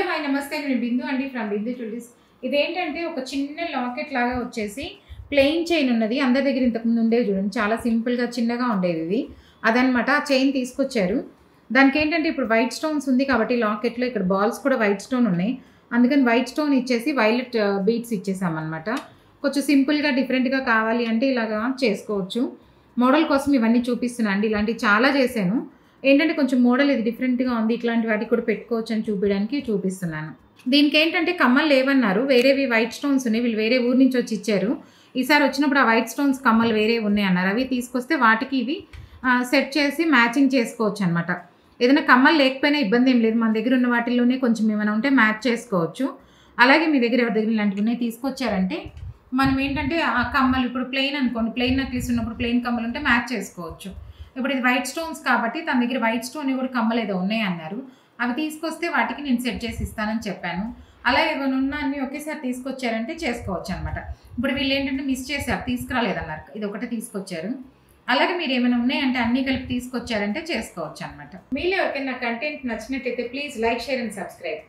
Hi నమస్తే నేను బిందు అండి ఫ్రమ్ బిందు జ్యువెలరీస్. ఇదేంటంటే ఒక చిన్న లాకెట్ లాగా వచ్చేసి ప్లెయిన్ చైన్ ఉన్నది. అందరి దగ్గర ఇంతకుముందు ఉండేవి చూడండి, చాలా సింపుల్గా చిన్నగా ఉండేవి ఇవి. అదనమాట ఆ చైన్ తీసుకొచ్చారు. దానికి ఏంటంటే ఇప్పుడు వైట్ స్టోన్స్ ఉంది కాబట్టి లాకెట్లో ఇక్కడ బాల్స్ కూడా వైట్ స్టోన్ ఉన్నాయి. అందుకని వైట్ స్టోన్ ఇచ్చేసి వైలెట్ బీడ్స్ ఇచ్చేసామన్నమాట. కొంచెం సింపుల్గా డిఫరెంట్గా కావాలి అంటే ఇలాగా చేసుకోవచ్చు. మోడల్ కోసం ఇవన్నీ చూపిస్తున్నాను అండి. ఇలాంటివి చాలా చేశాను. ఏంటంటే కొంచెం మోడల్ ఇది డిఫరెంట్గా ఉంది, ఇట్లాంటి వాటికి కూడా పెట్టుకోవచ్చు అని చూపించడానికి చూపిస్తున్నాను. దీనికి ఏంటంటే కమ్మలు లేవన్నారు, వేరేవి వైట్ స్టోన్స్ ఉన్నాయి. వీళ్ళు వేరే ఊరు నుంచి వచ్చి ఇచ్చారు. ఈసారి వచ్చినప్పుడు ఆ వైట్ స్టోన్స్ కమ్మలు వేరే ఉన్నాయి అన్నారు. అవి తీసుకొస్తే వాటికి ఇవి సెట్ చేసి మ్యాచింగ్ చేసుకోవచ్చు అనమాట. ఏదైనా కమ్మలు లేకపోయినా ఇబ్బంది ఏం లేదు, మన దగ్గర ఉన్న వాటిల్లోనే కొంచెం ఏమైనా ఉంటే మ్యాచ్ చేసుకోవచ్చు. అలాగే మీ దగ్గర ఎవరి దగ్గర ఇలాంటివి ఉన్నాయి తీసుకొచ్చారంటే మనం ఏంటంటే ఆ కమ్మలు ఇప్పుడు ప్లెయిన్ అనుకోండి, ప్లెయిన్ నెక్లెస్ ఉన్నప్పుడు ప్లెయిన్ కమ్మలు ఉంటే మ్యాచ్ చేసుకోవచ్చు. ఇప్పుడు ఇది వైట్ స్టోన్స్ కాబట్టి తన దగ్గర వైట్ స్టోన్ కూడా కమ్మలు ఏదో ఉన్నాయి అన్నారు. అవి తీసుకొస్తే వాటికి నేను సెట్ చేసి ఇస్తానని చెప్పాను. అలా ఏమైనా ఉన్నా అన్నీ ఒకేసారి తీసుకొచ్చారంటే చేసుకోవచ్చు అనమాట. ఇప్పుడు వీళ్ళు ఏంటంటే మిస్ చేశారు, తీసుకురాలేదన్నారు. ఇది ఒకటి తీసుకొచ్చారు. అలాగే మీరు ఏమైనా ఉన్నాయంటే అన్నీ కలిపి తీసుకొచ్చారంటే చేసుకోవచ్చు అనమాట. మీలో ఎవరికైనా కంటెంట్ నచ్చినట్టయితే please like, share and subscribe.